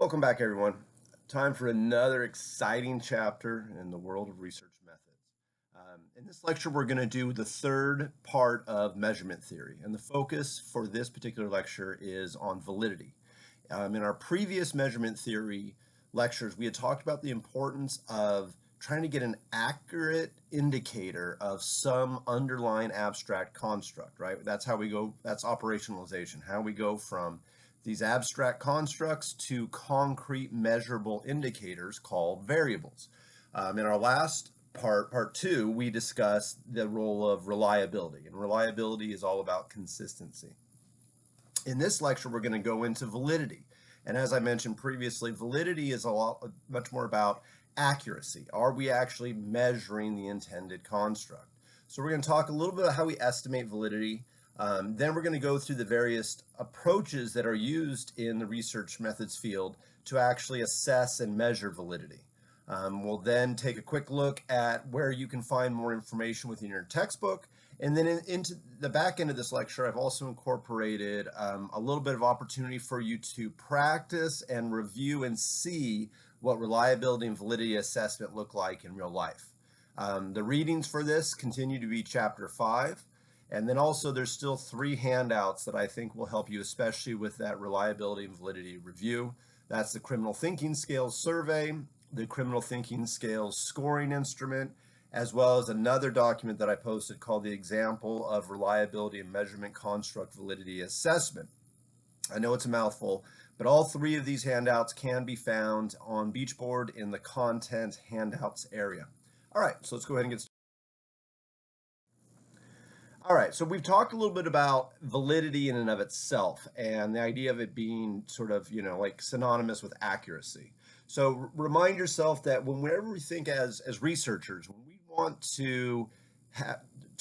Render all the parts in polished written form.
Welcome back, everyone. Time for another exciting chapter in the world of research methods. In this lecture, we're going to do the third part of measurement theory, and the focus for this particular lecture is on validity. In our previous measurement theory lectures, we had talked about the importance of trying to get an accurate indicator of some underlying abstract construct, right? That's how we go, that's operationalization, how we go from these abstract constructs to concrete measurable indicators called variables. In our last part two, we discussed the role of reliability, and reliability is all about consistency. In this lecture, we're going to go into validity. And as I mentioned previously, validity is much more about accuracy. Are we actually measuring the intended construct? So we're going to talk a little bit about how we estimate validity. Then we're going to go through the various approaches that are used in the research methods field to actually assess and measure validity. We'll then take a quick look at where you can find more information within your textbook. And then into the back end of this lecture, I've also incorporated a little bit of opportunity for you to practice and review and see what reliability and validity assessment look like in real life. The readings for this continue to be Chapter 5. And then also there's still 3 handouts that I think will help you, especially with that reliability and validity review. That's the Criminal Thinking Scales Survey, the Criminal Thinking Scales Scoring Instrument, as well as another document that I posted called the Example of Reliability and Measurement Construct Validity Assessment. I know it's a mouthful, but all 3 of these handouts can be found on Beachboard in the Content Handouts area. All right, so let's go ahead and get started. All right, so we've talked a little bit about validity in and of itself and the idea of it being sort of, like synonymous with accuracy. So remind yourself that whenever we think as researchers, when we want to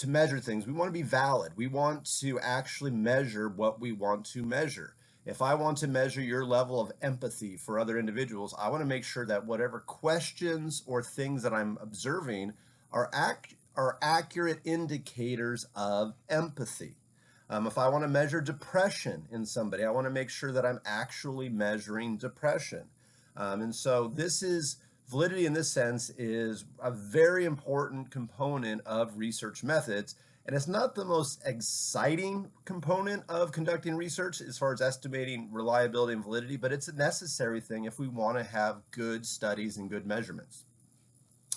measure things, we want to be valid. We want to actually measure what we want to measure. If I want to measure your level of empathy for other individuals, I want to make sure that whatever questions or things that I'm observing are accurate indicators of empathy. If I want to measure depression in somebody, I want to make sure that I'm actually measuring depression. And so validity in this sense is a very important component of research methods. And it's not the most exciting component of conducting research as far as estimating reliability and validity, but it's a necessary thing if we want to have good studies and good measurements.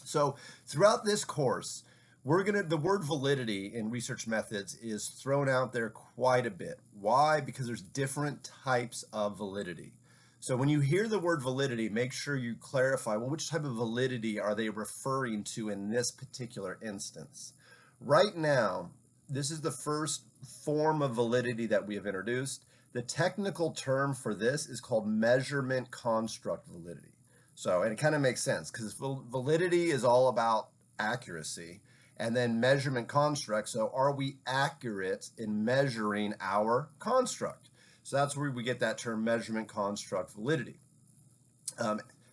So throughout this course, the word validity in research methods is thrown out there quite a bit. Why? Because there's different types of validity. So when you hear the word validity, make sure you clarify, well, which type of validity are they referring to in this particular instance? Right now, this is the first form of validity that we have introduced. The technical term for this is called measurement construct validity. So, and it kind of makes sense because validity is all about accuracy, and then measurement construct. So are we accurate in measuring our construct? So that's where we get that term measurement construct validity.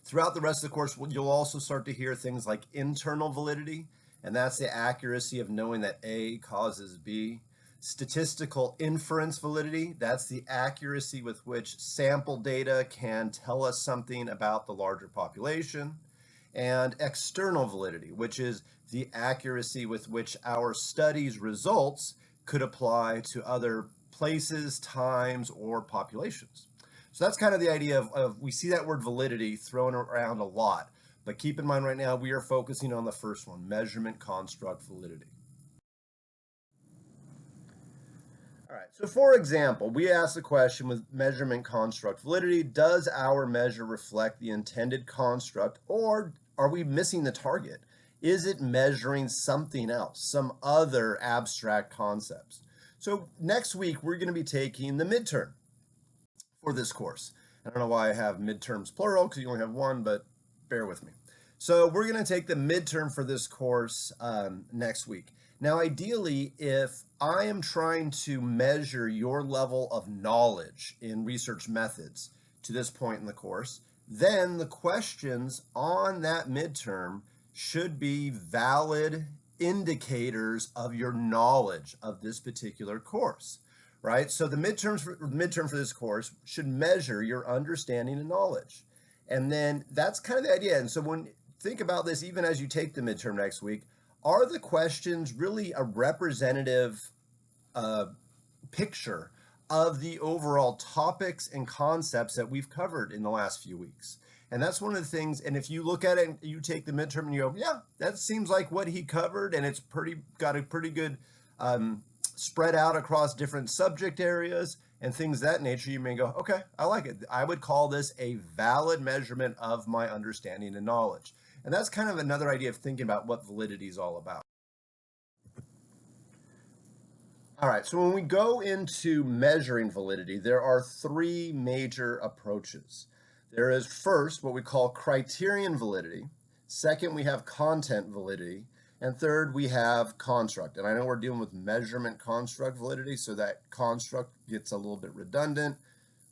Throughout the rest of the course, you'll also start to hear things like internal validity, and that's the accuracy of knowing that A causes B. Statistical inference validity, that's the accuracy with which sample data can tell us something about the larger population. And external validity, which is the accuracy with which our study's results could apply to other places, times, or populations. So that's kind of the idea of we see that word validity thrown around a lot, but keep in mind right now we are focusing on the first one, measurement construct validity. All right, so for example, we ask the question with measurement construct validity, does our measure reflect the intended construct, or are we missing the target? Is it measuring something else, some other abstract concepts? So next week, we're going to be taking the midterm for this course. I don't know why I have midterms plural, because you only have one, but bear with me. So we're going to take the midterm for this course next week. Now, ideally, if I am trying to measure your level of knowledge in research methods to this point in the course, then the questions on that midterm should be valid indicators of your knowledge of this particular course. right? So the midterm for this course should measure your understanding and knowledge. And then that's kind of the idea. And so when think about this, even as you take the midterm next week, are the questions really a representative uh, picture of the overall topics and concepts that we've covered in the last few weeks? And that's one of the things. And if you look at it and you take the midterm and you go, yeah, that seems like what he covered, and it's got a pretty good spread out across different subject areas and things of that nature, you may go, okay, I like it. I would call this a valid measurement of my understanding and knowledge. And that's kind of another idea of thinking about what validity is all about. All right, so when we go into measuring validity, there are three major approaches. There is first what we call criterion validity. Second, we have content validity. And third, we have construct. And I know we're dealing with measurement construct validity, so that construct gets a little bit redundant.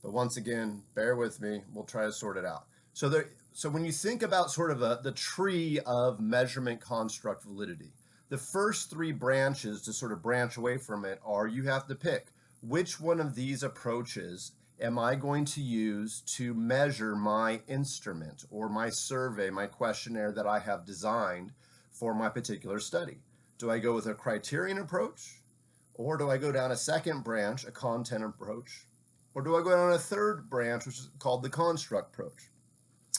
But once again, bear with me. We'll try to sort it out. So when you think about sort of the tree of measurement construct validity, the first three branches to sort of branch away from it are you have to pick which one of these approaches am I going to use to measure my instrument or my survey, my questionnaire that I have designed for my particular study. Do I go with a criterion approach, or do I go down a second branch, a content approach, or do I go down a third branch, which is called the construct approach?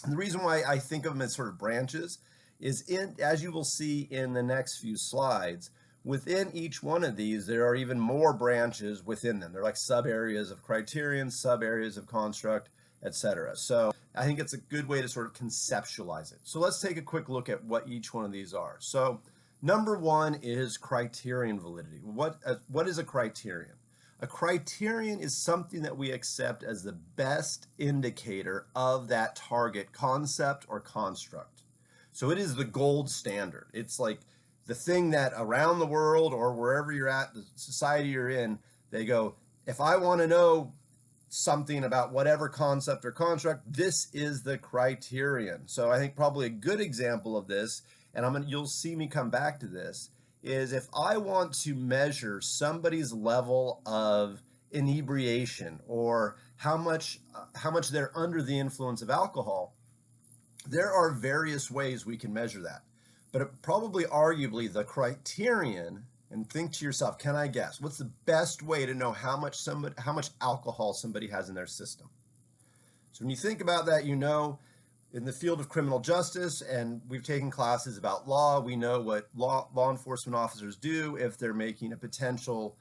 And the reason why I think of them as sort of branches is as you will see in the next few slides, within each one of these, there are even more branches within them. They're like sub areas of criterion, sub areas of construct, etc. So I think it's a good way to sort of conceptualize it. So let's take a quick look at what each one of these are. So number one is criterion validity. What is a criterion? A criterion is something that we accept as the best indicator of that target concept or construct. So it is the gold standard. It's like the thing that around the world or wherever you're at, the society you're in, they go, if I want to know something about whatever concept or construct, this is the criterion. So I think probably a good example of this, and you'll see me come back to this, is if I want to measure somebody's level of inebriation or how much they're under the influence of alcohol, there are various ways we can measure that. But probably arguably the criterion, and think to yourself, can I guess? What's the best way to know how much alcohol somebody has in their system? So when you think about that, you know, in the field of criminal justice, and we've taken classes about law, we know what law enforcement officers do if they're making a potential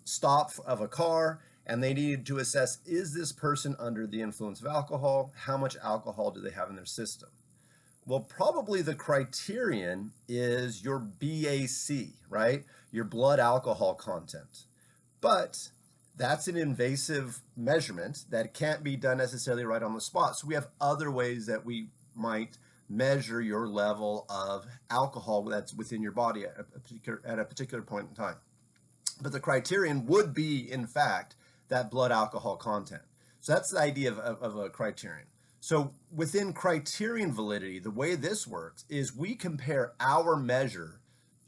stop of a car and they need to assess, is this person under the influence of alcohol? How much alcohol do they have in their system? Well, probably the criterion is your BAC, right? Your blood alcohol content. But that's an invasive measurement that can't be done necessarily right on the spot. So we have other ways that we might measure your level of alcohol that's within your body at a particular point in time. But the criterion would be, in fact, that blood alcohol content. So that's the idea of a criterion. So within criterion validity, the way this works is we compare our measure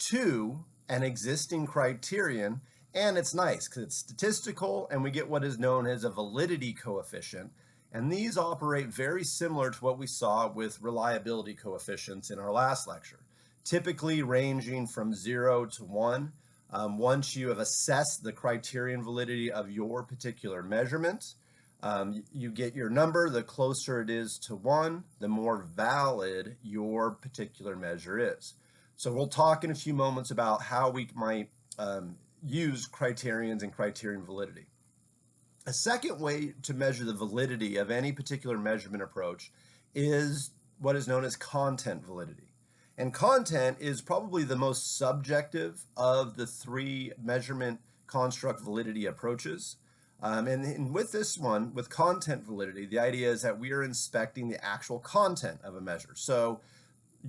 to an existing criterion, and it's nice because it's statistical and we get what is known as a validity coefficient. And these operate very similar to what we saw with reliability coefficients in our last lecture, typically ranging from 0 to 1. Once you have assessed the criterion validity of your particular measurement, you get your number. The closer it is to 1, the more valid your particular measure is. So we'll talk in a few moments about how we might use criterions and criterion validity. A second way to measure the validity of any particular measurement approach is what is known as content validity. And content is probably the most subjective of the three measurement construct validity approaches. And with this one, with content validity, the idea is that we are inspecting the actual content of a measure. So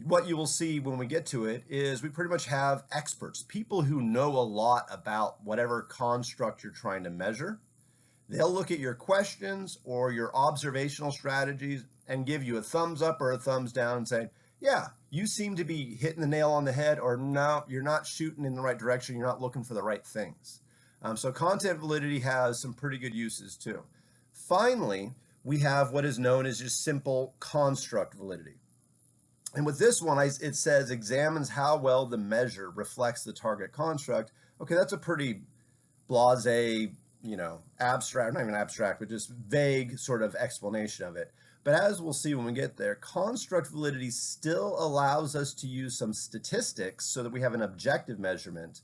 what you will see when we get to it is we pretty much have experts, people who know a lot about whatever construct you're trying to measure. They'll look at your questions or your observational strategies and give you a thumbs up or a thumbs down and say, yeah, you seem to be hitting the nail on the head, or no, you're not shooting in the right direction. You're not looking for the right things. So content validity has some pretty good uses too. Finally, we have what is known as just simple construct validity. And with this one, it says examines how well the measure reflects the target construct. Okay, that's a pretty blase, abstract, not even abstract, but just vague sort of explanation of it. But as we'll see when we get there, construct validity still allows us to use some statistics so that we have an objective measurement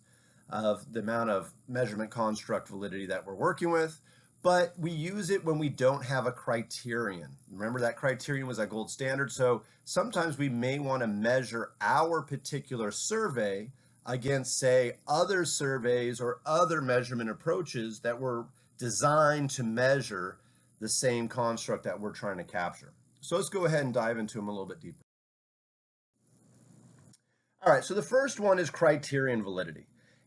of the amount of measurement construct validity that we're working with. But we use it when we don't have a criterion. Remember that criterion was that gold standard. So sometimes we may want to measure our particular survey against, say, other surveys or other measurement approaches that were designed to measure the same construct that we're trying to capture. So let's go ahead and dive into them a little bit deeper. All right, so the first one is criterion validity.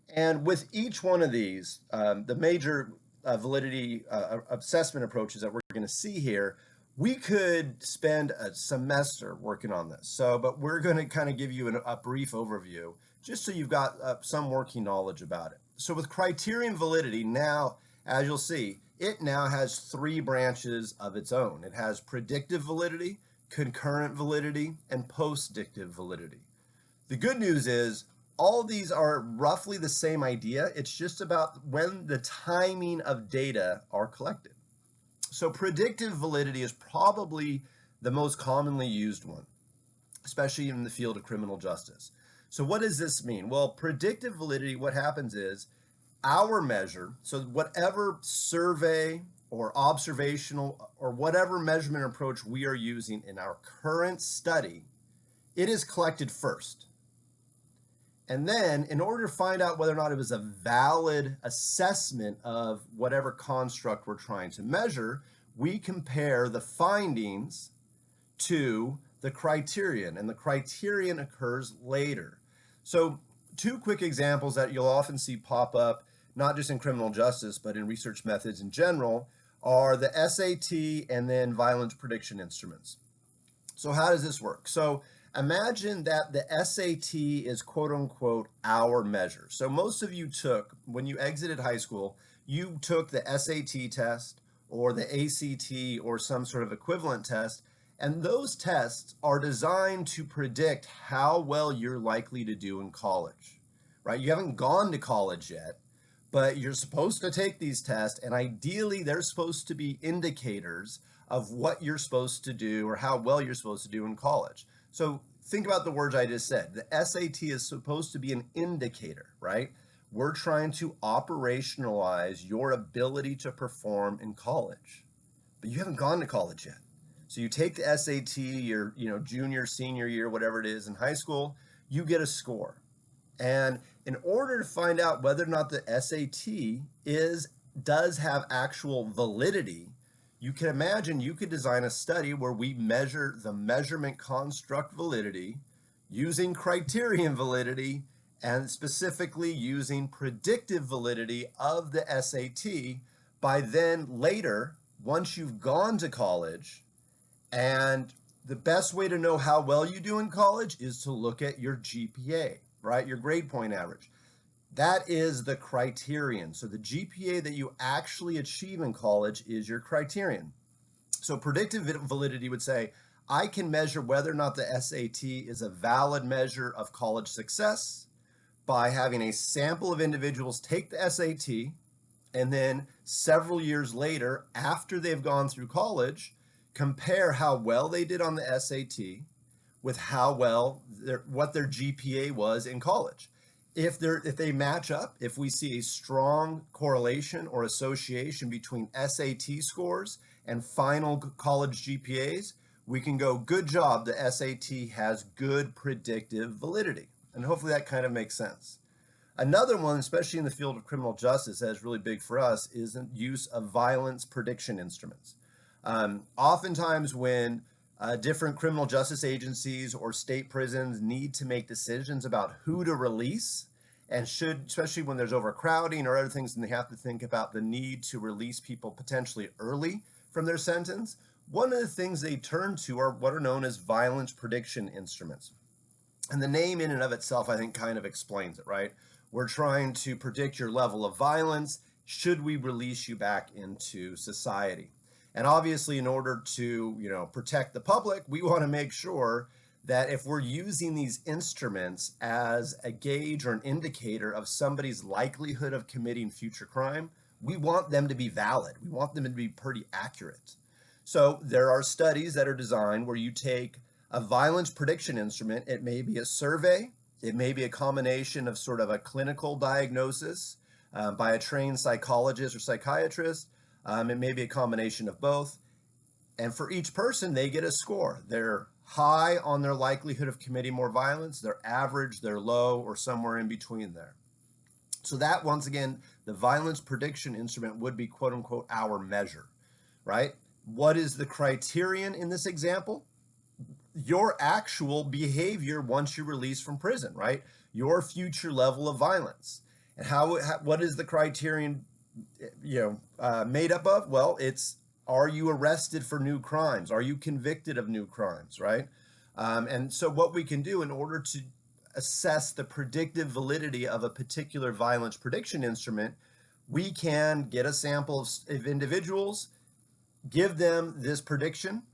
And with each one of these, the major validity assessment approaches that we're going to see here, we could spend a semester working on this. But we're going to kind of give you a brief overview just so you've got some working knowledge about it. So with criterion validity, now, as you'll see, it now has three branches of its own. It has predictive validity, concurrent validity, and postdictive validity. The good news is all of these are roughly the same idea. It's just about when the timing of data are collected. So predictive validity is probably the most commonly used one, especially in the field of criminal justice. So what does this mean? Well, predictive validity, what happens is our measure, so whatever survey or observational or whatever measurement approach we are using in our current study, it is collected first. And then in order to find out whether or not it was a valid assessment of whatever construct we're trying to measure, we compare the findings to the criterion, and the criterion occurs later. So two quick examples that you'll often see pop up, not just in criminal justice, but in research methods in general, are the SAT and then violence prediction instruments. So how does this work? So imagine that the SAT is quote unquote our measure. So most of you took, when you exited high school, you took the SAT test or the ACT or some sort of equivalent test, and those tests are designed to predict how well you're likely to do in college, right? You haven't gone to college yet, but you're supposed to take these tests, and ideally they're supposed to be indicators of what you're supposed to do or how well you're supposed to do in college. So think about the words I just said. The SAT is supposed to be an indicator, right? We're trying to operationalize your ability to perform in college, but you haven't gone to college yet. So you take the SAT, your junior, senior year, whatever it is in high school, you get a score. And in order to find out whether or not the SAT does have actual validity, you can imagine you could design a study where we measure the measurement construct validity using criterion validity and specifically using predictive validity of the SAT by then later, once you've gone to college. And the best way to know how well you do in college is to look at your GPA, right? Your grade point average. That is the criterion. So the GPA that you actually achieve in college is your criterion. So predictive validity would say, I can measure whether or not the SAT is a valid measure of college success by having a sample of individuals take the SAT, and then several years later, after they've gone through college, compare how well they did on the SAT with how well what their GPA was in college. If they match up, if we see a strong correlation or association between SAT scores and final college GPAs, we can go, good job, the SAT has good predictive validity. And hopefully that kind of makes sense. Another one, especially in the field of criminal justice, that is really big for us, is the use of violence prediction instruments. Oftentimes when different criminal justice agencies or state prisons need to make decisions about who to release and should, especially when there's overcrowding or other things, and they have to think about the need to release people potentially early from their sentence, one of the things they turn to are what are known as violence prediction instruments. And the name in and of itself, I think, kind of explains it, right? We're trying to predict your level of violence. Should we release you back into society? And obviously, in order to, protect the public, we want to make sure that if we're using these instruments as a gauge or an indicator of somebody's likelihood of committing future crime, we want them to be valid. We want them to be pretty accurate. So there are studies that are designed where you take a violence prediction instrument. It may be a survey. It may be a combination of sort of a clinical diagnosis by a trained psychologist or psychiatrist. It may be a combination of both. And for each person, they get a score. They're high on their likelihood of committing more violence. They're average, they're low, or somewhere in between there. So that, once again, the violence prediction instrument would be, quote unquote, our measure, right? What is the criterion in this example? Your actual behavior once you're released from prison, right? Your future level of violence. And what is the criterion, made up of? Well, it's, are you arrested for new crimes? Are you convicted of new crimes, right? And so what we can do in order to assess the predictive validity of a particular violence prediction instrument, we can get a sample of individuals, give them this prediction,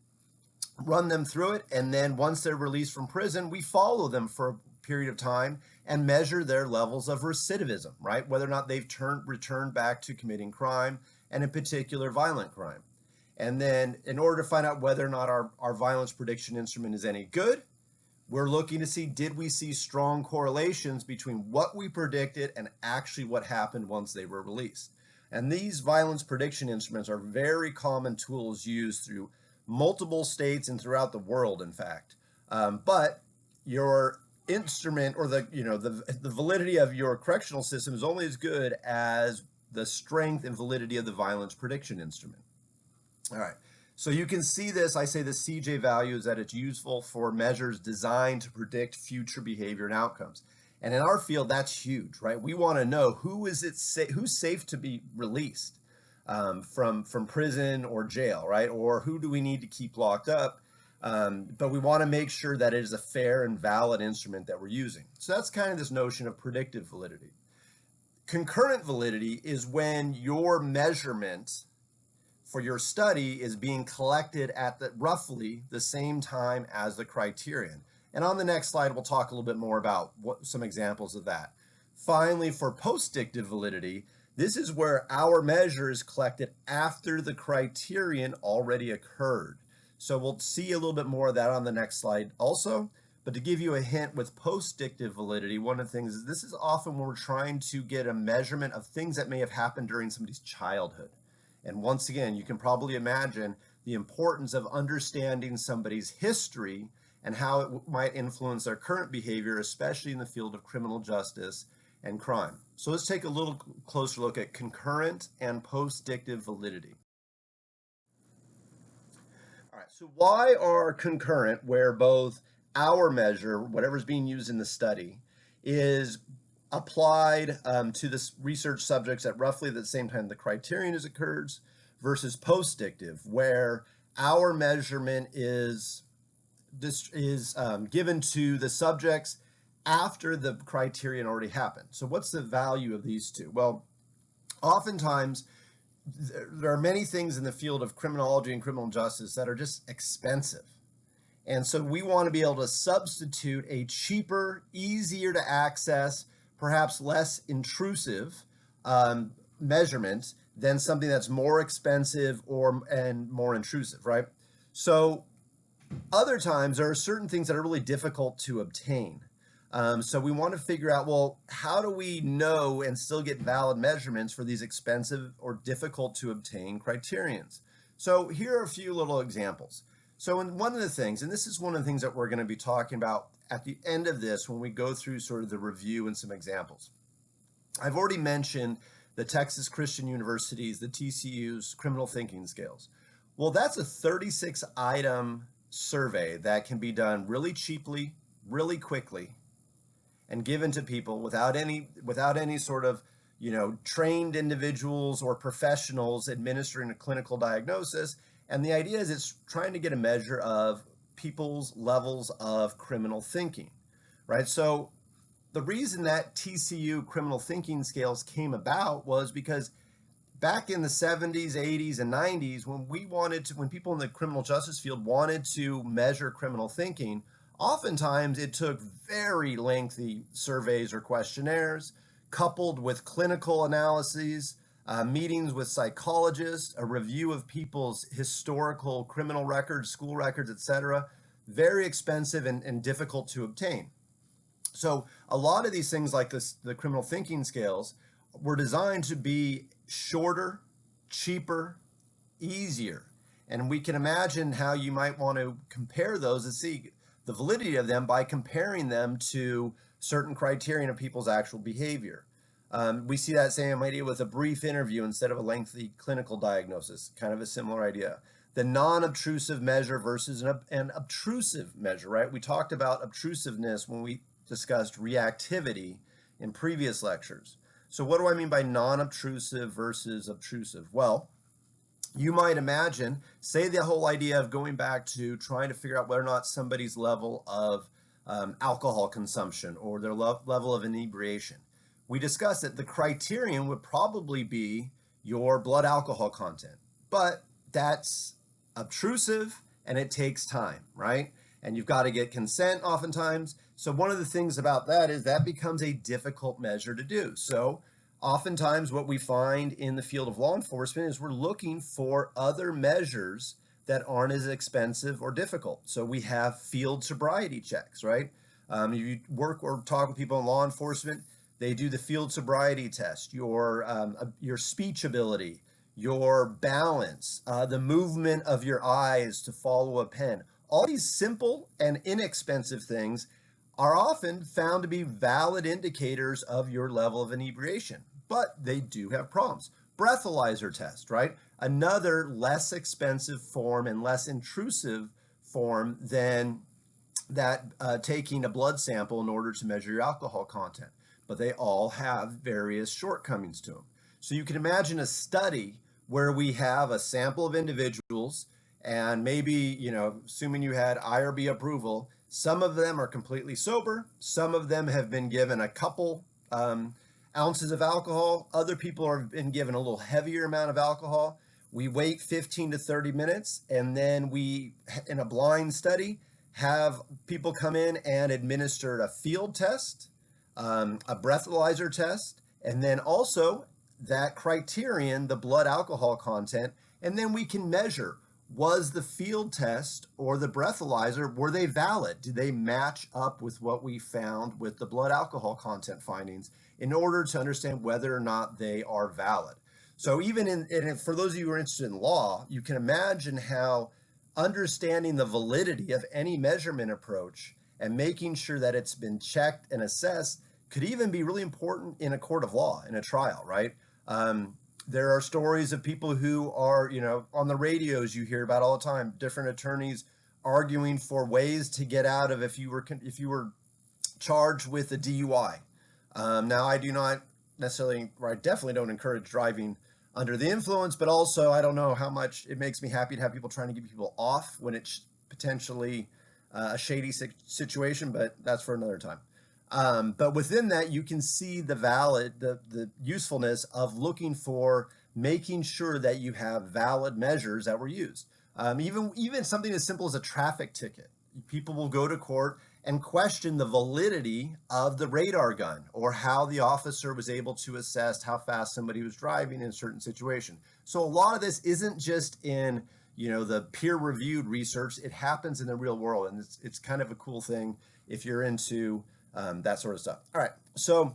run them through it, and then once they're released from prison, we follow them for a period of time and measure their levels of recidivism, right? Whether or not they've returned back to committing crime, and in particular violent crime. And then in order to find out whether or not our violence prediction instrument is any good, we're looking to see, did we see strong correlations between what we predicted and actually what happened once they were released. And these violence prediction instruments are very common tools used through multiple states and throughout the world, in fact. But your instrument, or the validity of your correctional system, is only as good as the strength and validity of the violence prediction instrument. All right, so you can see this. I say the CJ value is that it's useful for measures designed to predict future behavior and outcomes. And in our field, that's huge, right? We want to know who's safe to be released from prison or jail, right? Or who do we need to keep locked up? But we want to make sure that it is a fair and valid instrument that we're using. So that's kind of this notion of predictive validity. Concurrent validity is when your measurement for your study is being collected at roughly the same time as the criterion. And on the next slide, we'll talk a little bit more about some examples of that. Finally, for postdictive validity, this is where our measure is collected after the criterion already occurred. So we'll see a little bit more of that on the next slide also. But to give you a hint with postdictive validity, one of the things is this is often when we're trying to get a measurement of things that may have happened during somebody's childhood. And once again, you can probably imagine the importance of understanding somebody's history and how it might influence their current behavior, especially in the field of criminal justice and crime. So let's take a little closer look at concurrent and postdictive validity. All right, so why are concurrent, where both our measure, whatever's being used in the study, is applied to the research subjects at roughly the same time the criterion has occurred, versus postdictive, where our measurement is given to the subjects after the criterion already happened. So what's the value of these two? Well, oftentimes there are many things in the field of criminology and criminal justice that are just expensive. And so we want to be able to substitute a cheaper, easier to access, perhaps less intrusive measurement than something that's more expensive and more intrusive, right? So other times there are certain things that are really difficult to obtain. So we want to figure out, well, how do we know and still get valid measurements for these expensive or difficult to obtain criterions? So here are a few little examples. So one of the things, and this is one of the things that we're going to be talking about at the end of this when we go through sort of the review and some examples. I've already mentioned the Texas Christian University's, the TCU's criminal thinking scales. Well, that's a 36-item survey that can be done really cheaply, really quickly, and given to people without any sort of trained individuals or professionals administering a clinical diagnosis. And the idea is it's trying to get a measure of people's levels of criminal thinking, right? So the reason that TCU criminal thinking scales came about was because back in the 70s, 80s, and 90s, when people in the criminal justice field wanted to measure criminal thinking, oftentimes it took very lengthy surveys or questionnaires, coupled with clinical analyses, meetings with psychologists, a review of people's historical criminal records, school records, etc. Very expensive and difficult to obtain. So a lot of these things like this, the criminal thinking scales, were designed to be shorter, cheaper, easier. And we can imagine how you might want to compare those and see the validity of them by comparing them to certain criterion of people's actual behavior. We see that same idea with a brief interview instead of a lengthy clinical diagnosis, kind of a similar idea. The non-obtrusive measure versus an obtrusive measure, right? We talked about obtrusiveness when we discussed reactivity in previous lectures. So what do I mean by non-obtrusive versus obtrusive? Well, you might imagine, say the whole idea of going back to trying to figure out whether or not somebody's level of alcohol consumption or their level of inebriation. We discussed that the criterion would probably be your blood alcohol content, but that's obtrusive and it takes time, right? And you've got to get consent oftentimes. So one of the things about that is that becomes a difficult measure to do. So oftentimes what we find in the field of law enforcement is we're looking for other measures that aren't as expensive or difficult. So we have field sobriety checks, right? You work or talk with people in law enforcement, they do the field sobriety test, your speech ability, your balance, the movement of your eyes to follow a pen. All these simple and inexpensive things are often found to be valid indicators of your level of inebriation, but they do have problems. Breathalyzer test, right? Another less expensive form and less intrusive form than that taking a blood sample in order to measure your alcohol content, but they all have various shortcomings to them. So you can imagine a study where we have a sample of individuals and maybe, assuming you had IRB approval, some of them are completely sober. Some of them have been given a couple ounces of alcohol. Other people have been given a little heavier amount of alcohol. We wait 15 to 30 minutes, and then we, in a blind study, have people come in and administer a field test, a breathalyzer test, and then also that criterion, the blood alcohol content, and then we can measure, was the field test or the breathalyzer, were they valid? Did they match up with what we found with the blood alcohol content findings in order to understand whether or not they are valid? So even for those of you who are interested in law, you can imagine how understanding the validity of any measurement approach and making sure that it's been checked and assessed could even be really important in a court of law, in a trial, right? There are stories of people who are, on the radios you hear about all the time, different attorneys arguing for ways to get out of if you were charged with a DUI. Now, I do not necessarily, or I definitely don't encourage driving under the influence, but also I don't know how much it makes me happy to have people trying to get people off when it's potentially a shady situation, but that's for another time. But within that, you can see the usefulness of looking for making sure that you have valid measures that were used. Even something as simple as a traffic ticket. People will go to court and question the validity of the radar gun or how the officer was able to assess how fast somebody was driving in a certain situation. So a lot of this isn't just in the peer-reviewed research. It happens in the real world, and it's kind of a cool thing if you're into that sort of stuff. All right, so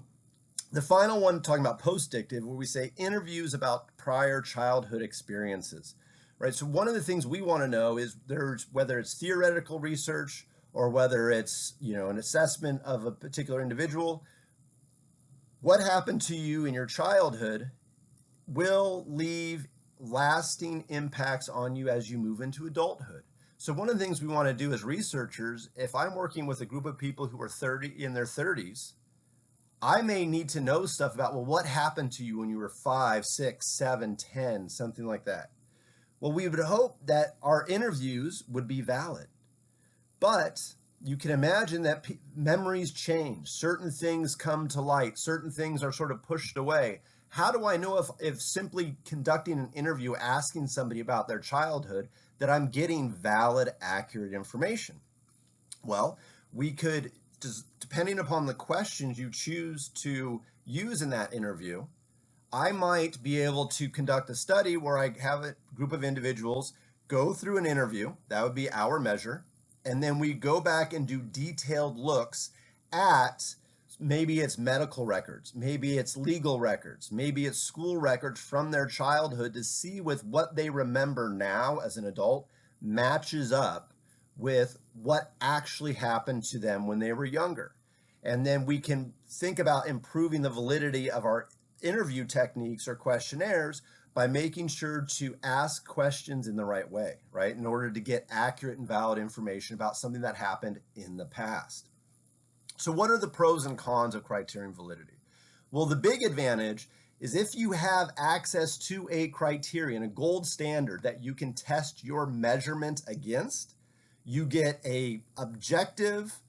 the final one, talking about post-dictive, where we say interviews about prior childhood experiences, right? So one of the things we want to know is whether it's theoretical research or whether it's an assessment of a particular individual, what happened to you in your childhood will leave lasting impacts on you as you move into adulthood. So one of the things we want to do as researchers, if I'm working with a group of people who are in their 30s, I may need to know stuff about, well, what happened to you when you were 5, 6, 7, 10, something like that. Well, we would hope that our interviews would be valid. But you can imagine that memories change. Certain things come to light. Certain things are sort of pushed away. How do I know if simply conducting an interview, asking somebody about their childhood, that I'm getting valid, accurate information? Well, we could, depending upon the questions you choose to use in that interview, I might be able to conduct a study where I have a group of individuals go through an interview. That would be our measure. And then we go back and do detailed looks at, maybe it's medical records, maybe it's legal records, maybe it's school records from their childhood, to see with what they remember now as an adult matches up with what actually happened to them when they were younger. And then we can think about improving the validity of our interview techniques or questionnaires by making sure to ask questions in the right way, right? In order to get accurate and valid information about something that happened in the past. So what are the pros and cons of criterion validity? Well, the big advantage is if you have access to a criterion, a gold standard that you can test your measurement against, you get a objective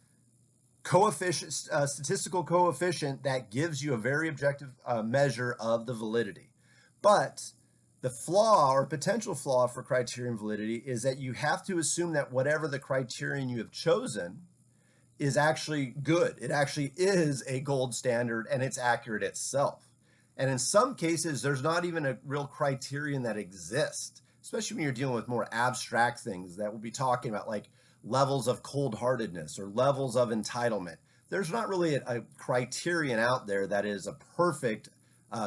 coefficient, statistical coefficient that gives you a very objective measure of the validity. But the flaw or potential flaw for criterion validity is that you have to assume that whatever the criterion you have chosen is actually good. It actually is a gold standard and it's accurate itself. And in some cases, there's not even a real criterion that exists, especially when you're dealing with more abstract things that we'll be talking about, like levels of cold-heartedness or levels of entitlement. There's not really a criterion out there that is a perfect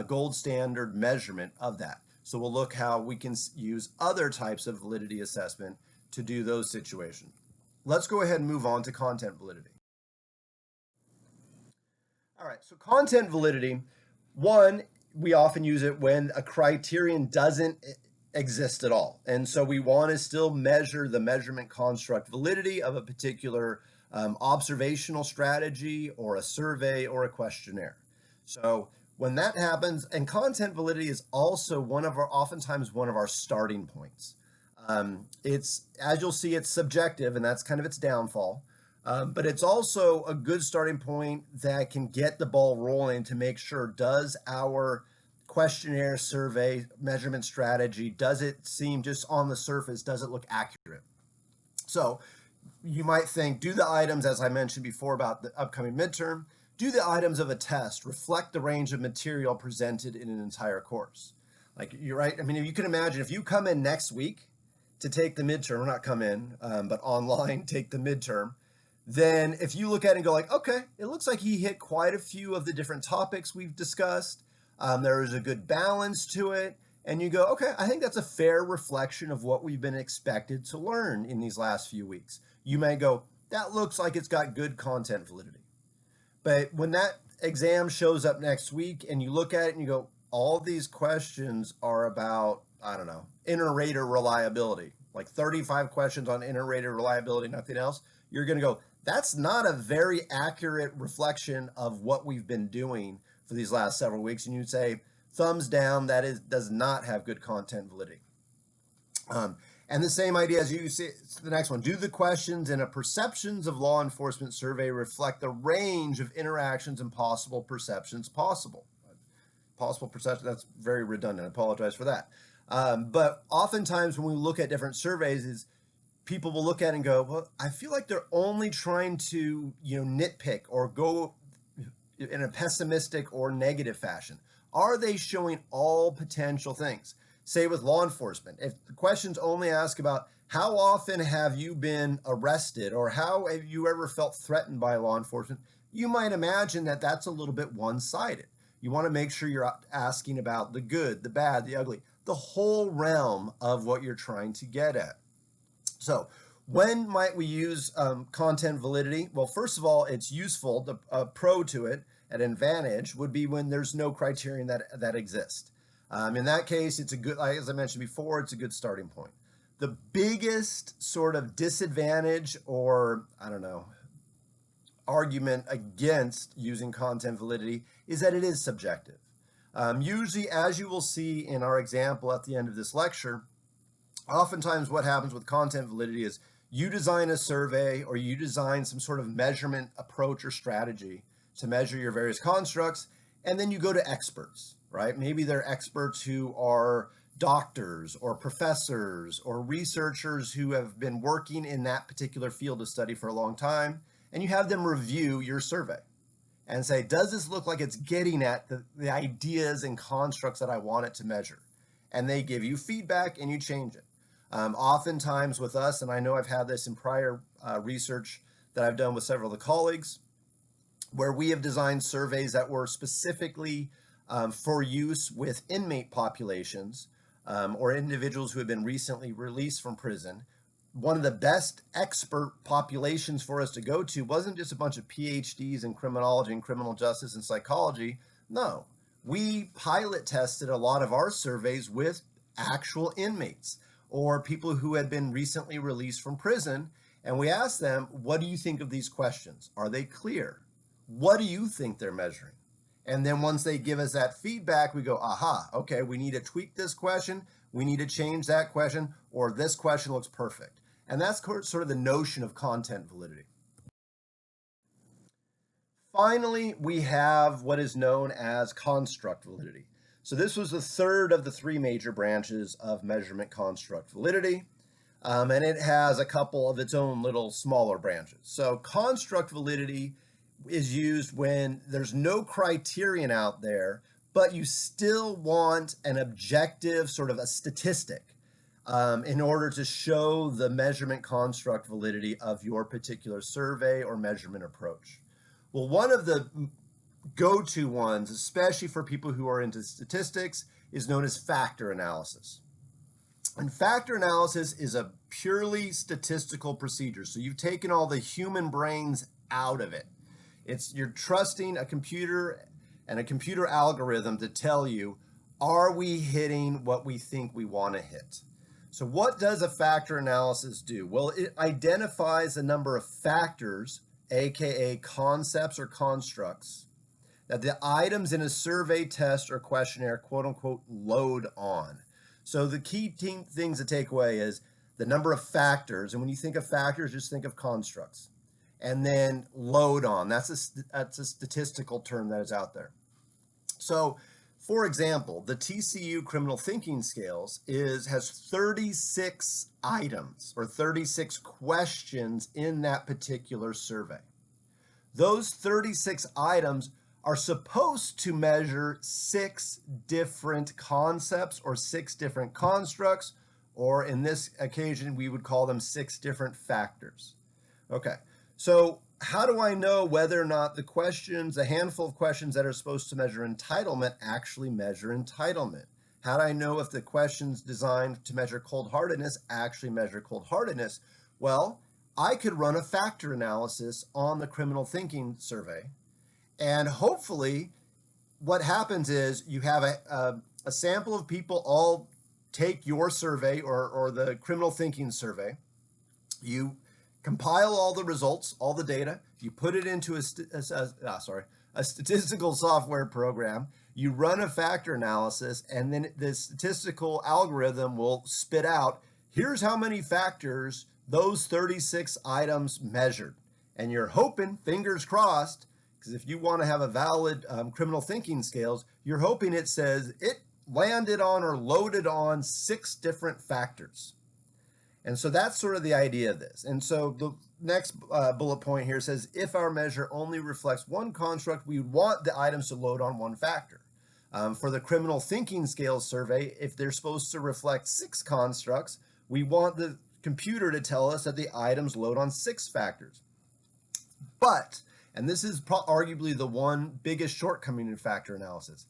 gold standard measurement of that. So we'll look how we can use other types of validity assessment to do those situations. Let's go ahead and move on to content validity. All right, so content validity, one, we often use it when a criterion doesn't exist at all. And so we want to still measure the measurement construct validity of a particular observational strategy or a survey or a questionnaire. So when that happens, and content validity is also oftentimes one of our starting points. It's, as you'll see, it's subjective, and that's kind of its downfall. But it's also a good starting point that can get the ball rolling to make sure, does our questionnaire, survey, measurement strategy, does it seem, just on the surface, does it look accurate? So you might think, do the items, as I mentioned before about the upcoming midterm, do the items of a test reflect the range of material presented in an entire course? Like, you're right. I mean, if you can imagine, if you come in next week to take the midterm, or not come in, but online take the midterm, then if you look at it and go like, okay, it looks like he hit quite a few of the different topics we've discussed. There is a good balance to it. And you go, okay, I think that's a fair reflection of what we've been expected to learn in these last few weeks. You may go, that looks like it's got good content validity. But when that exam shows up next week and you look at it and you go, all of these questions are about, I don't know, inter-rater reliability, like 35 questions on inter-rater reliability, nothing else, you're going to go, that's not a very accurate reflection of what we've been doing for these last several weeks. And you'd say, thumbs down, does not have good content validity. And the same idea as you see the next one. Do the questions in a perceptions of law enforcement survey reflect the range of interactions and possible perceptions possible? Possible perception, that's very redundant. I apologize for that. But oftentimes when we look at different surveys, is people will look at it and go, well, I feel like they're only trying to, nitpick or go in a pessimistic or negative fashion. Are they showing all potential things? Say with law enforcement, if the questions only ask about how often have you been arrested or how have you ever felt threatened by law enforcement, you might imagine that that's a little bit one-sided. You want to make sure you're asking about the good, the bad, the ugly, the whole realm of what you're trying to get at. So when might we use content validity? Well, first of all, it's useful. The pro to it, an advantage, would be when there's no criterion that exists. In that case, it's a good, as I mentioned before, it's a good starting point. The biggest sort of disadvantage or, I don't know, argument against using content validity is that it is subjective. Usually, as you will see in our example at the end of this lecture, oftentimes what happens with content validity is you design a survey or you design some sort of measurement approach or strategy to measure your various constructs, and then you go to experts, right? Maybe they're experts who are doctors or professors or researchers who have been working in that particular field of study for a long time, and you have them review your survey and say, does this look like it's getting at the ideas and constructs that I want it to measure? And they give you feedback and you change it. Oftentimes with us, and I know I've had this in prior research that I've done with several of the colleagues, where we have designed surveys that were specifically for use with inmate populations or individuals who have been recently released from prison. One of the best expert populations for us to go to wasn't just a bunch of PhDs in criminology and criminal justice and psychology. No, we pilot tested a lot of our surveys with actual inmates or people who had been recently released from prison. And we asked them, what do you think of these questions? Are they clear? What do you think they're measuring? And then once they give us that feedback, we go, aha, okay, we need to tweak this question. We need to change that question, or this question looks perfect. And that's sort of the notion of content validity. Finally, we have what is known as construct validity. So this was the third of the three major branches of measurement construct validity. And it has a couple of its own little smaller branches. So construct validity is used when there's no criterion out there, but you still want an objective, sort of a statistic, in order to show the measurement construct validity of your particular survey or measurement approach. Well, one of the go-to ones, especially for people who are into statistics, is known as factor analysis. And factor analysis is a purely statistical procedure. So you've taken all the human brains out of it. You're trusting a computer and a computer algorithm to tell you, are we hitting what we think we want to hit? So what does a factor analysis do? Well, it identifies a number of factors, aka concepts or constructs, that the items in a survey, test, or questionnaire, quote unquote, load on. So the key things to take away is the number of factors, and when you think of factors, just think of constructs. And then load on, that's a statistical term that is out there. So for example, the TCU criminal thinking scales has 36 items or 36 questions in that particular survey. Those 36 items are supposed to measure 6 different concepts or 6 different constructs, or in this occasion, we would call them 6 different factors. Okay, so how do I know whether or not the questions, a handful of questions that are supposed to measure entitlement actually measure entitlement? How do I know if the questions designed to measure cold-heartedness actually measure cold-heartedness? Well, I could run a factor analysis on the criminal thinking survey, and hopefully what happens is you have a sample of people all take your survey or the criminal thinking survey. You compile all the results, all the data, you put it into a statistical software program, you run a factor analysis, and then the statistical algorithm will spit out, here's how many factors those 36 items measured. And you're hoping, fingers crossed, because if you want to have a valid criminal thinking scales, you're hoping it says it landed on or loaded on 6 different factors. And so that's sort of the idea of this. And so the next bullet point here says, if our measure only reflects one construct, we want the items to load on one factor. For the criminal thinking scales survey, if they're supposed to reflect 6 constructs, we want the computer to tell us that the items load on 6 factors. But, and this is arguably the one biggest shortcoming in factor analysis,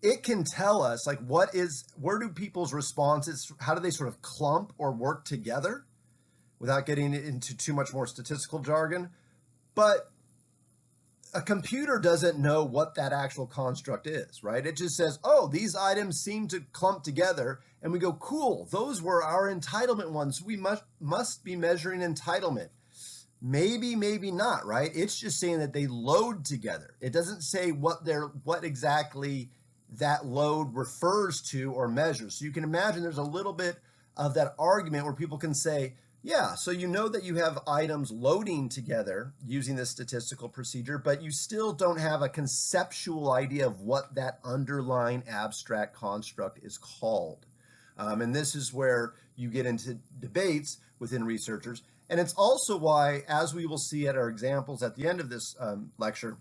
it can tell us like where do people's responses, how do they sort of clump or work together without getting into too much more statistical jargon. But a computer doesn't know what that actual construct is, right? It just says, oh, these items seem to clump together, and we go, cool, those were our entitlement ones. We must be measuring entitlement. Maybe, maybe not, right? It's just saying that they load together. It doesn't say what exactly that load refers to or measures. So you can imagine there's a little bit of that argument where people can say, Yeah, so you know that you have items loading together using this statistical procedure, but you still don't have a conceptual idea of what that underlying abstract construct is called. And this is where you get into debates within researchers. And it's also why, as we will see at our examples at the end of this lecture,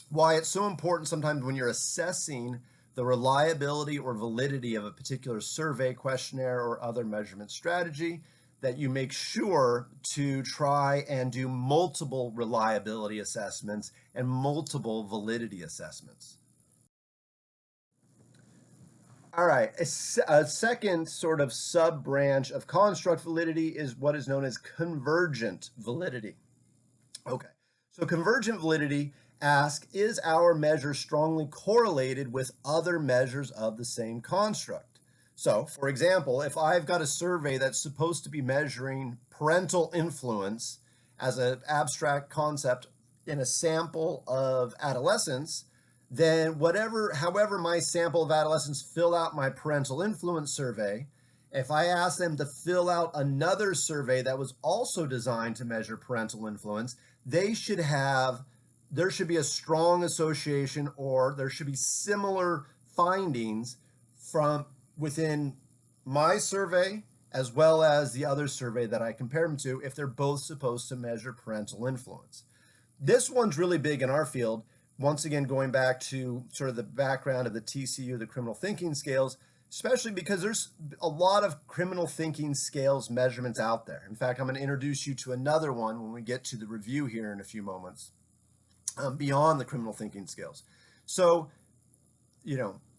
why it's so important sometimes when you're assessing the reliability or validity of a particular survey, questionnaire, or other measurement strategy, that you make sure to try and do multiple reliability assessments and multiple validity assessments. All right, a second sort of sub branch of construct validity is what is known as convergent validity. Okay, so convergent validity asks, is our measure strongly correlated with other measures of the same construct? So, for example, if I've got a survey that's supposed to be measuring parental influence as an abstract concept in a sample of adolescents, then however my sample of adolescents fill out my parental influence survey, if I ask them to fill out another survey that was also designed to measure parental influence, there should be a strong association, or there should be similar findings from within my survey as well as the other survey that I compare them to if they're both supposed to measure parental influence. This one's really big in our field. Once again, going back to sort of the background of the TCU, the criminal thinking scales, especially because there's a lot of criminal thinking scales measurements out there. In fact, I'm going to introduce you to another one when we get to the review here in a few moments, beyond the criminal thinking scales. So,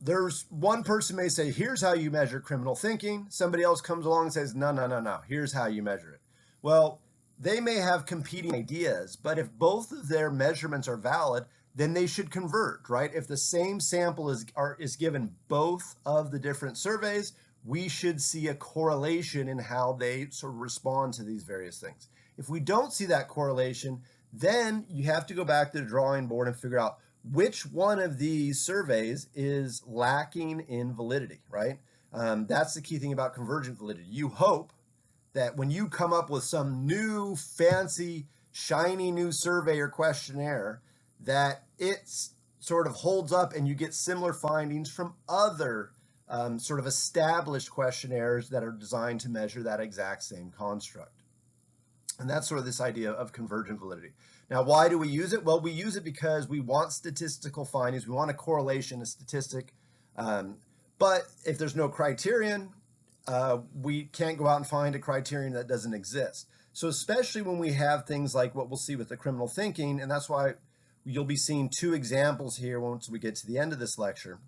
there's one person may say, here's how you measure criminal thinking. Somebody else comes along and says, no, no, no, no, here's how you measure it. Well, they may have competing ideas, but if both of their measurements are valid, then they should converge, right? If the same sample is given both of the different surveys, we should see a correlation in how they sort of respond to these various things. If we don't see that correlation, then you have to go back to the drawing board and figure out which one of these surveys is lacking in validity, right? That's the key thing about convergent validity. You hope that when you come up with some new, fancy, shiny new survey or questionnaire, that it sort of holds up and you get similar findings from other sort of established questionnaires that are designed to measure that exact same construct. And that's sort of this idea of convergent validity. Now, why do we use it? Well, we use it because we want statistical findings. We want a correlation, a statistic. But if there's no criterion, we can't go out and find a criterion that doesn't exist. So especially when we have things like what we'll see with the criminal thinking, and that's why you'll be seeing two examples here once we get to the end of this lecture.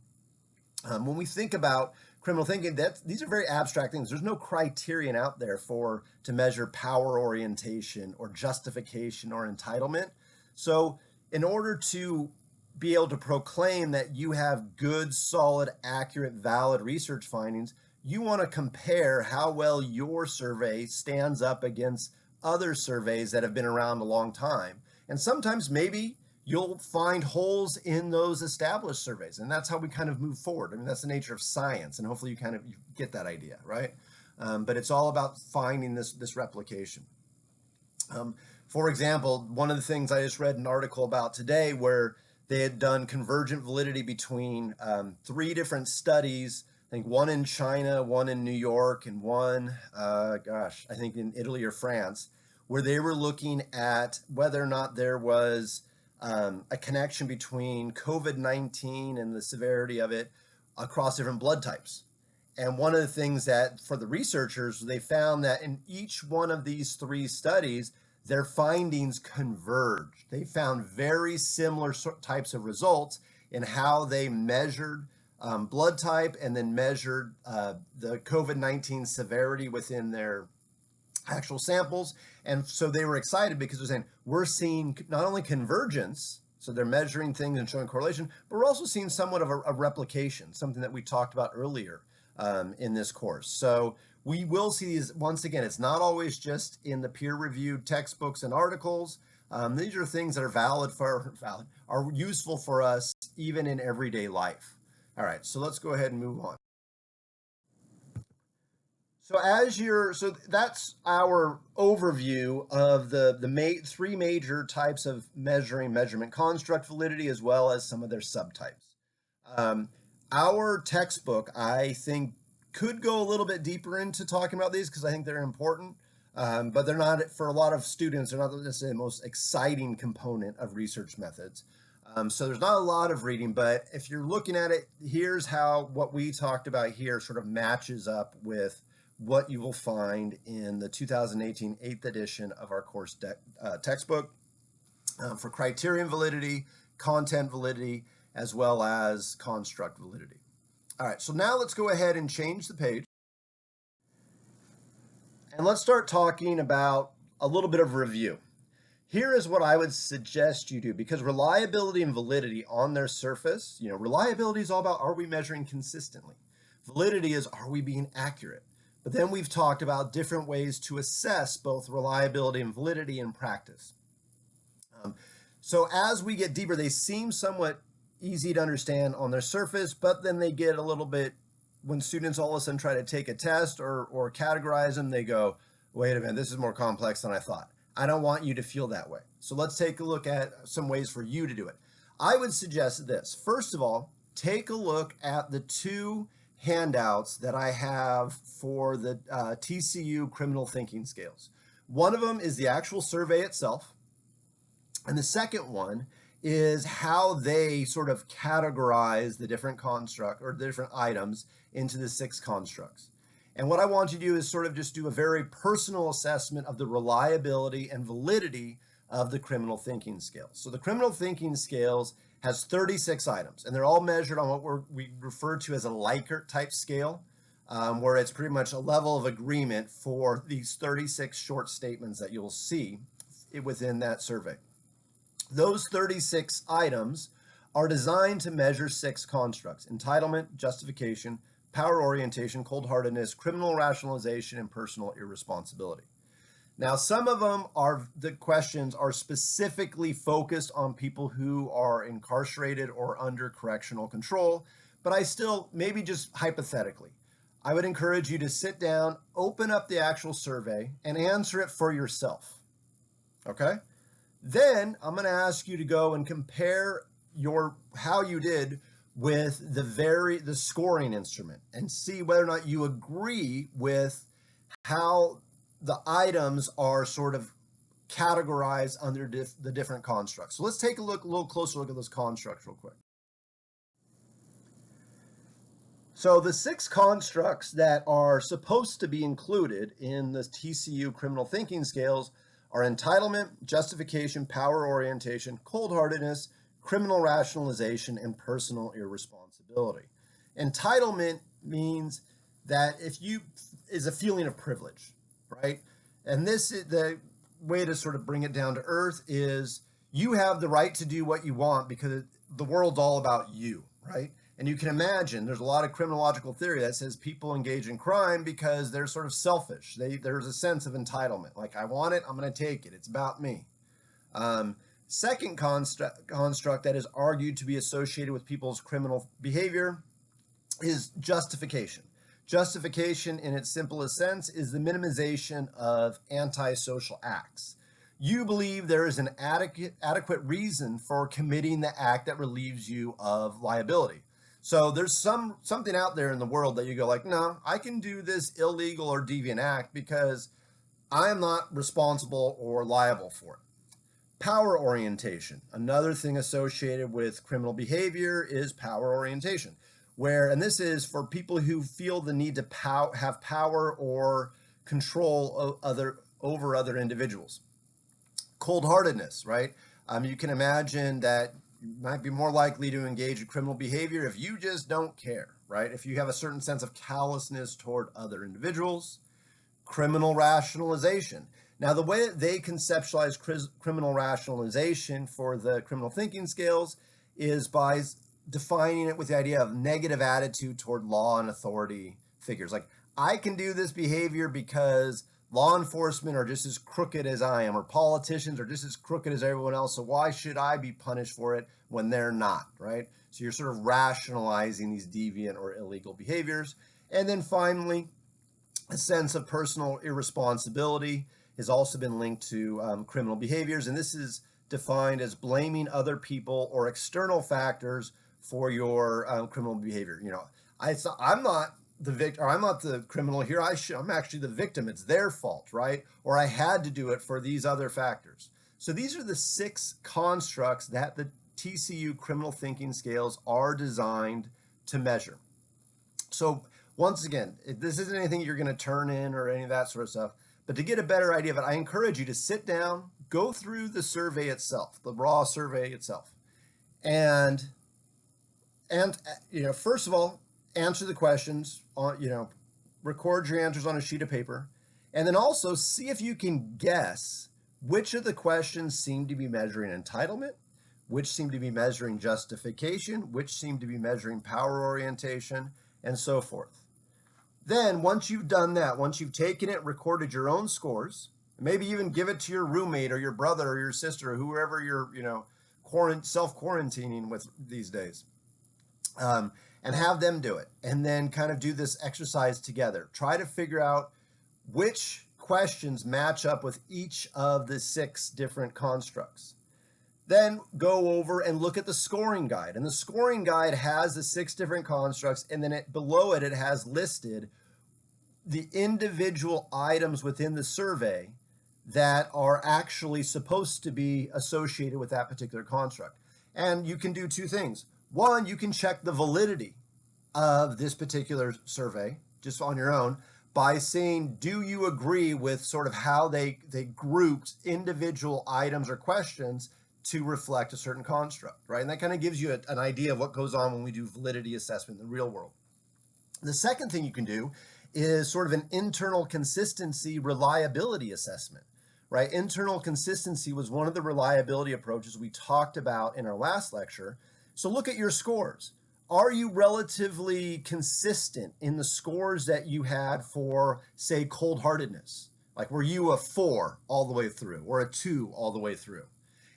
When we think about criminal thinking, these are very abstract things. There's no criterion out there to measure power orientation or justification or entitlement. So in order to be able to proclaim that you have good, solid, accurate, valid research findings, you want to compare how well your survey stands up against other surveys that have been around a long time. And sometimes maybe you'll find holes in those established surveys, and that's how we kind of move forward. I mean, that's the nature of science, and hopefully you get that idea, right? But it's all about finding this replication. For example, one of the things I just read an article about today where they had done convergent validity between 3 different studies. I think one in China, one in New York, and one, I think in Italy or France, where they were looking at whether or not there was a connection between COVID-19 and the severity of it across different blood types. And one of the things that for the researchers, they found that in each one of these 3 studies, their findings converged. They found very similar types of results in how they measured blood type and then measured the COVID-19 severity within their actual samples. And so they were excited because they're saying, we're seeing not only convergence, so they're measuring things and showing correlation, but we're also seeing somewhat of a replication, something that we talked about earlier in this course. So we will see these, once again, it's not always just in the peer-reviewed textbooks and articles. These are things that are useful for us even in everyday life. All right, so let's go ahead and move on. So that's our overview of the three major types of measurement construct validity, as well as some of their subtypes. Um, our textbook, I think, could go a little bit deeper into talking about these because I think they're important, but they're not, for a lot of students, they're not necessarily the most exciting component of research methods. So there's not a lot of reading, but if you're looking at it, here's how what we talked about here sort of matches up with what you will find in the 2018 8th edition of our course textbook for criterion validity, content validity, as well as construct validity. All right, so now let's go ahead and change the page. And let's start talking about a little bit of review. Here is what I would suggest you do, because reliability and validity on their surface, reliability is all about, are we measuring consistently? Validity is, are we being accurate? But then we've talked about different ways to assess both reliability and validity in practice. So as we get deeper, they seem somewhat easy to understand on their surface, but then they get a little bit, when students all of a sudden try to take a test or categorize them, they go, wait a minute, this is more complex than I thought. I don't want you to feel that way. So let's take a look at some ways for you to do it. I would suggest this. First of all, take a look at the two handouts that I have for the TCU criminal thinking scales. One of them is the actual survey itself, and the second one is how they sort of categorize the different construct or the different items into the 6 constructs. And what I want you to do is sort of just do a very personal assessment of the reliability and validity of the criminal thinking scales. So the criminal thinking scales has 36 items, and they're all measured on what we refer to as a Likert type scale, where it's pretty much a level of agreement for these 36 short statements that you'll see within that survey. Those 36 items are designed to measure 6 constructs: entitlement, justification, power orientation, cold-heartedness, criminal rationalization, and personal irresponsibility. Now, some of them the questions are specifically focused on people who are incarcerated or under correctional control, but I still, maybe just hypothetically, I would encourage you to sit down, open up the actual survey, and answer it for yourself, okay? Then I'm going to ask you to go and compare how you did with the scoring instrument and see whether or not you agree with how the items are sort of categorized under the different constructs. So let's take a little closer look at those constructs real quick. So the 6 constructs that are supposed to be included in the TCU criminal thinking scales are entitlement, justification, power orientation, cold-heartedness, criminal rationalization, and personal irresponsibility. Entitlement means that is a feeling of privilege, right? And this is the way to sort of bring it down to earth is you have the right to do what you want because the world's all about you, right? And you can imagine there's a lot of criminological theory that says people engage in crime because they're sort of selfish. There's a sense of entitlement. Like, I want it, I'm going to take it. It's about me. Second construct that is argued to be associated with people's criminal behavior is justification. Justification, in its simplest sense, is the minimization of antisocial acts. You believe there is an adequate reason for committing the act that relieves you of liability. So there's something out there in the world that you go like, no, I can do this illegal or deviant act because I am not responsible or liable for it. Power orientation. Another thing associated with criminal behavior is power orientation, and this is for people who feel the need to have power or control over other individuals. Cold-heartedness, right? You can imagine that you might be more likely to engage in criminal behavior if you just don't care, right? If you have a certain sense of callousness toward other individuals. Criminal rationalization. Now, the way that they conceptualize criminal rationalization for the criminal thinking scales is by defining it with the idea of negative attitude toward law and authority figures. Like, I can do this behavior because law enforcement are just as crooked as I am, or politicians are just as crooked as everyone else, so why should I be punished for it when they're not, right? So you're sort of rationalizing these deviant or illegal behaviors. And then finally, A sense of personal irresponsibility has also been linked to criminal behaviors, and this is defined as blaming other people or external factors for your criminal behavior. I'm not the victim, or I'm not the criminal here. I'm actually the victim. It's their fault, right? Or I had to do it for these other factors. So these are the 6 constructs that the TCU criminal thinking scales are designed to measure. So once again, this isn't anything you're going to turn in or any of that sort of stuff. But to get a better idea of it, I encourage you to sit down, go through the survey itself, the raw survey itself, and first of all, answer the questions on, record your answers on a sheet of paper, and then also see if you can guess which of the questions seem to be measuring entitlement, which seem to be measuring justification, which seem to be measuring power orientation, and so forth. Then, once you've done that, once you've taken it, recorded your own scores, maybe even give it to your roommate or your brother or your sister or whoever you're, self-quarantining with these days, and have them do it. And then kind of do this exercise together. Try to figure out which questions match up with each of the 6 different constructs. Then go over and look at the scoring guide. And the scoring guide has the 6 different constructs, and then below it has listed the individual items within the survey that are actually supposed to be associated with that particular construct. And you can do 2 things. One, you can check the validity of this particular survey just on your own by saying, do you agree with sort of how they grouped individual items or questions to reflect a certain construct, right? And that kind of gives you an idea of what goes on when we do validity assessment in the real world. The second thing you can do is sort of an internal consistency reliability assessment, right? Internal consistency was one of the reliability approaches we talked about in our last lecture. So look at your scores. Are you relatively consistent in the scores that you had for, say, cold-heartedness? Like, were you a 4 all the way through or a 2 all the way through?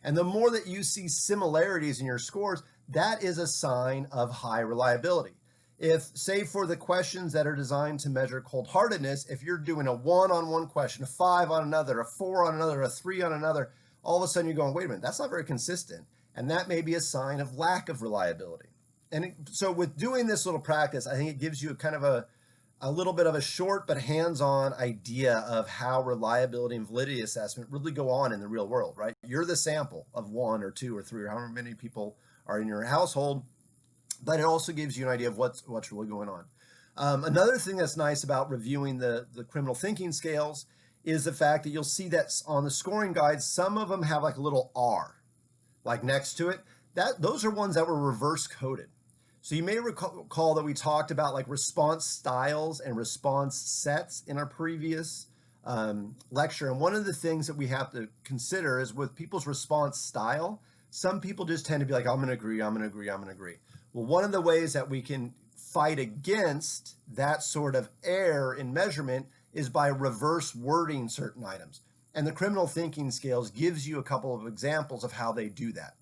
And the more that you see similarities in your scores, that is a sign of high reliability. If, say, for the questions that are designed to measure cold-heartedness, if you're doing a 1 on one question, a 5 on another, a 4 on another, a 3 on another, all of a sudden you're going, wait a minute, that's not very consistent. And that may be a sign of lack of reliability. And so with doing this little practice, I think it gives you kind of a little bit of a short but hands-on idea of how reliability and validity assessment really go on in the real world, right? You're the sample of 1 or 2 or 3 or however many people are in your household, but it also gives you an idea of what's really going on. Another thing that's nice about reviewing the criminal thinking scales is the fact that you'll see that on the scoring guides, some of them have like a little R, like next to it. Those are ones that were reverse coded. So you may recall that we talked about like response styles and response sets in our previous lecture. And one of the things that we have to consider is with people's response style, some people just tend to be like, I'm going to agree, I'm going to agree, I'm going to agree. Well, one of the ways that we can fight against that sort of error in measurement is by reverse wording certain items. And the criminal thinking scales gives you a couple of examples of how they do that.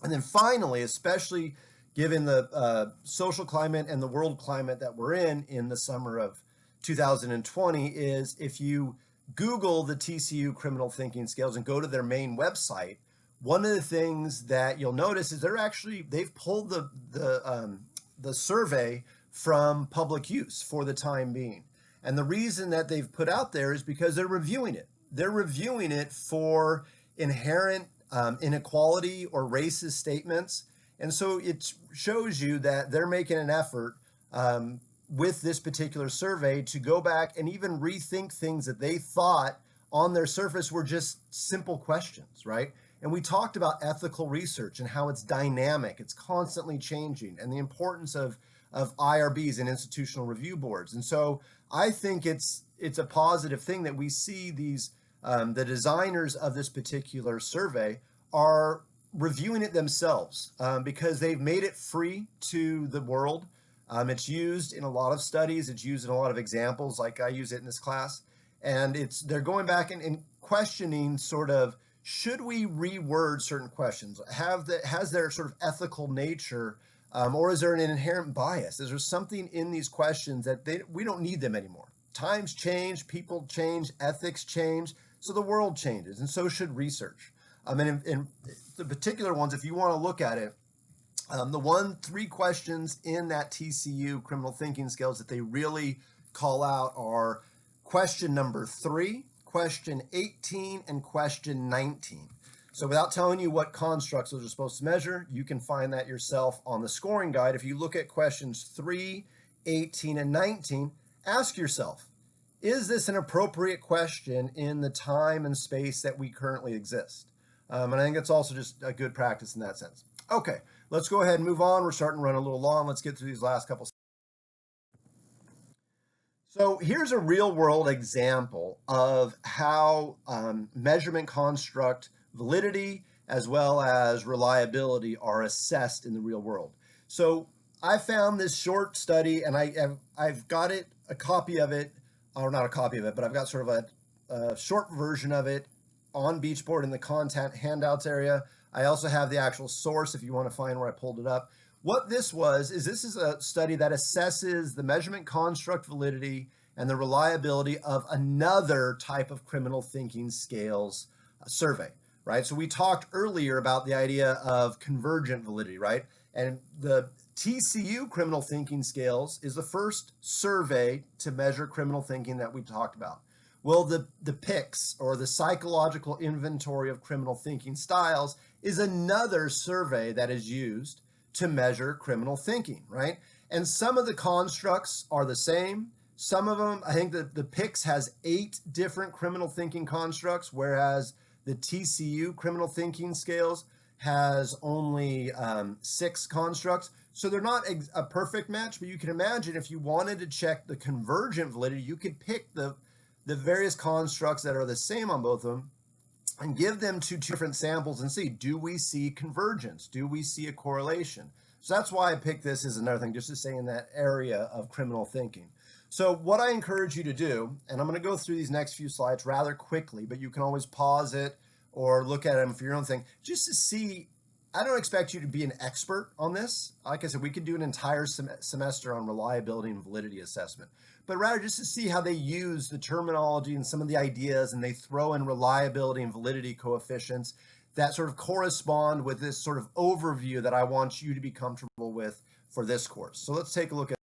And then finally, especially given the social climate and the world climate that we're in the summer of 2020, is if you Google the TCU criminal thinking scales and go to their main website, one of the things that you'll notice is they've pulled the survey from public use for the time being. And the reason that they've put out there is because they're reviewing it. They're reviewing it for inherent inequality or racist statements. And so it shows you that they're making an effort with this particular survey to go back and even rethink things that they thought on their surface were just simple questions, right? And we talked about ethical research and how it's dynamic, it's constantly changing, and the importance of IRBs and institutional review boards. And so I think it's a positive thing that we see these the designers of this particular survey are reviewing it themselves because they've made it free to the world. It's used in a lot of studies. It's used in a lot of examples, like I use it in this class. And they're going back and questioning sort of, should we reword certain questions? Has there sort of ethical nature, or is there an inherent bias? Is there something in these questions that we don't need them anymore? times change, people change, ethics change, so the world changes, and so should research. And in the particular ones, if you want to look at it, the three questions in that TCU criminal thinking skills that they really call out are question number 3, question 18, and question 19. So without telling you what constructs those are supposed to measure, you can find that yourself on the scoring guide. If you look at questions 3, 18, and 19, ask yourself, is this an appropriate question in the time and space that we currently exist? And I think it's also just a good practice in that sense. Okay, let's go ahead and move on. We're starting to run a little long. Let's get through these last couple. So here's a real world example of how measurement construct validity as well as reliability are assessed in the real world. So I found this short study, and I've got a copy of it, or not a copy of it, but I've got sort of a short version of it on Beachboard in the content handouts area. I also have the actual source if you want to find where I pulled it up. What this is a study that assesses the measurement construct validity and the reliability of another type of criminal thinking scales survey, right? So we talked earlier about the idea of convergent validity, right? And the TCU criminal thinking scales is the first survey to measure criminal thinking that we talked about. Well, the PICS, or the Psychological Inventory of Criminal Thinking Styles, is another survey that is used to measure criminal thinking, right? And some of the constructs are the same. Some of them, I think that the PICS has 8 different criminal thinking constructs, whereas the TCU criminal thinking scales has only 6 constructs. So they're not a perfect match, but you can imagine if you wanted to check the convergent validity, you could pick the various constructs that are the same on both of them and give them to 2 different samples and see, do we see convergence? Do we see a correlation? So that's why I picked this as another thing, just to say in that area of criminal thinking. So what I encourage you to do, and I'm going to go through these next few slides rather quickly, but you can always pause it or look at them for your own thing, just to see. I don't expect you to be an expert on this. Like I said, we could do an entire semester on reliability and validity assessment, but rather just to see how they use the terminology and some of the ideas, and they throw in reliability and validity coefficients that sort of correspond with this sort of overview that I want you to be comfortable with for this course. So let's take a look at.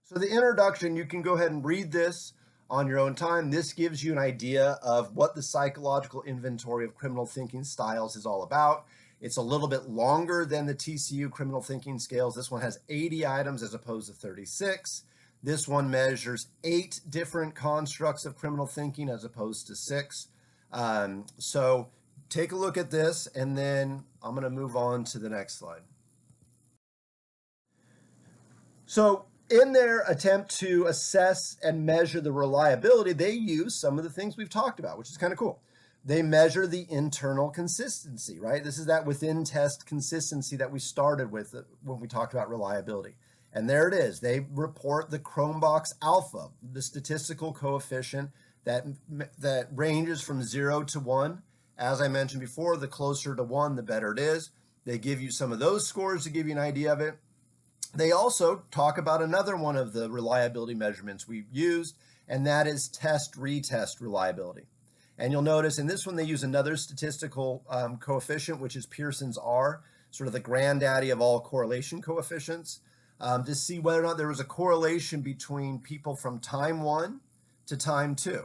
So the introduction, you can go ahead and read this on your own time. This gives you an idea of what the Psychological Inventory of Criminal Thinking Styles is all about. It's a little bit longer than the TCU criminal thinking scales. This one has 80 items as opposed to 36. This one measures 8 different constructs of criminal thinking as opposed to 6. So take a look at this, and then I'm going to move on to the next slide. So in their attempt to assess and measure the reliability, they use some of the things we've talked about, which is kind of cool. They measure the internal consistency, right? This is that within test consistency that we started with when we talked about reliability. And there it is. They report the Cronbach's alpha, the statistical coefficient that ranges from 0 to 1. As I mentioned before, the closer to 1, the better it is. They give you some of those scores to give you an idea of it. They also talk about another one of the reliability measurements we've used, and that is test-retest reliability. And you'll notice in this one, they use another statistical coefficient, which is Pearson's R, sort of the granddaddy of all correlation coefficients, to see whether or not there was a correlation between people from time 1 to time 2.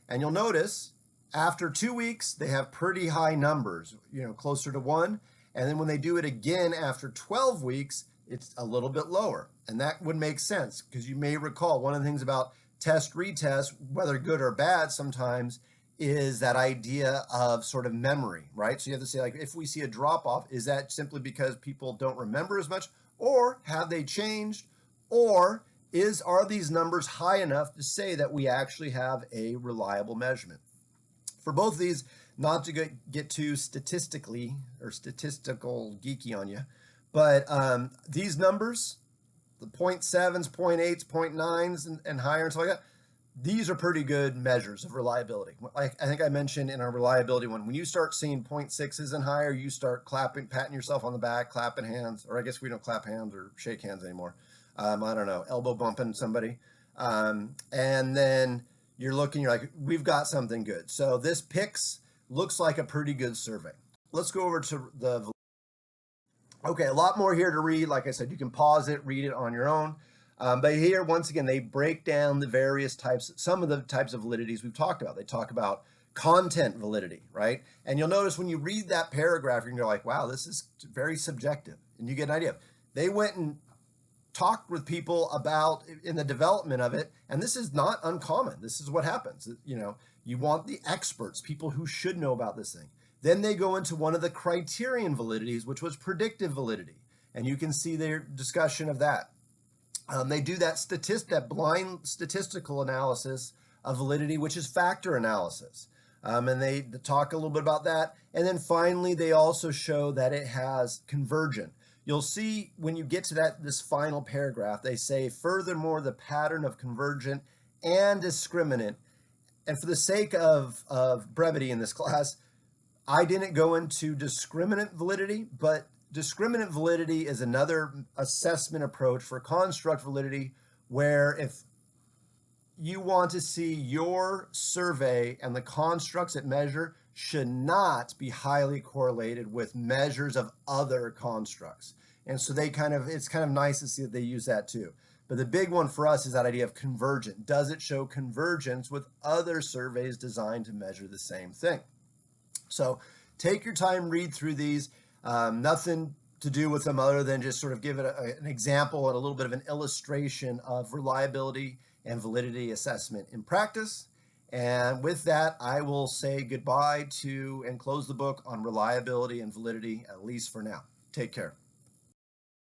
And you'll notice after 2 weeks, they have pretty high numbers, closer to 1. And then when they do it again after 12 weeks, it's a little bit lower. And that would make sense, because you may recall one of the things about test-retest, whether good or bad sometimes, is that idea of sort of memory, right? So you have to say, like, if we see a drop-off, is that simply because people don't remember as much, or have they changed, or are these numbers high enough to say that we actually have a reliable measurement? For both of these, not to get too statistical geeky on you, but these numbers, the 0.7s, 0.8s, 0.9s, and higher and stuff like that, these are pretty good measures of reliability. I think I mentioned in our reliability one, when you start seeing 0.6s and higher, you start patting yourself on the back, clapping hands, or I guess we don't clap hands or shake hands anymore. I don't know, elbow bumping somebody. And then you're looking, you're like, we've got something good. So this PICS looks like a pretty good survey. Let's go over to the, okay, a lot more here to read. Like I said, you can pause it, read it on your own. But here, once again, they break down the various types, some of the types of validities we've talked about. They talk about content validity, right? And you'll notice when you read that paragraph, you're like, wow, this is very subjective. And you get an idea. They went and talked with people about in the development of it, and this is not uncommon. This is what happens. You know, you want the experts, people who should know about this thing. Then they go into one of the criterion validities, which was predictive validity, and you can see their discussion of that. They do that blind statistical analysis of validity, which is factor analysis. And they talk a little bit about that. And then finally, they also show that it has convergent. You'll see when you get to this final paragraph, they say, furthermore, the pattern of convergent and discriminant. And for the sake of brevity in this class, I didn't go into discriminant validity, but discriminant validity is another assessment approach for construct validity, where if you want to see your survey and the constructs it measure should not be highly correlated with measures of other constructs. And so it's kind of nice to see that they use that too. But the big one for us is that idea of convergent. Does it show convergence with other surveys designed to measure the same thing? So take your time, read through these. Nothing to do with them other than just sort of give it an example and a little bit of an illustration of reliability and validity assessment in practice. And with that, I will say goodbye to and close the book on reliability and validity, at least for now. Take care.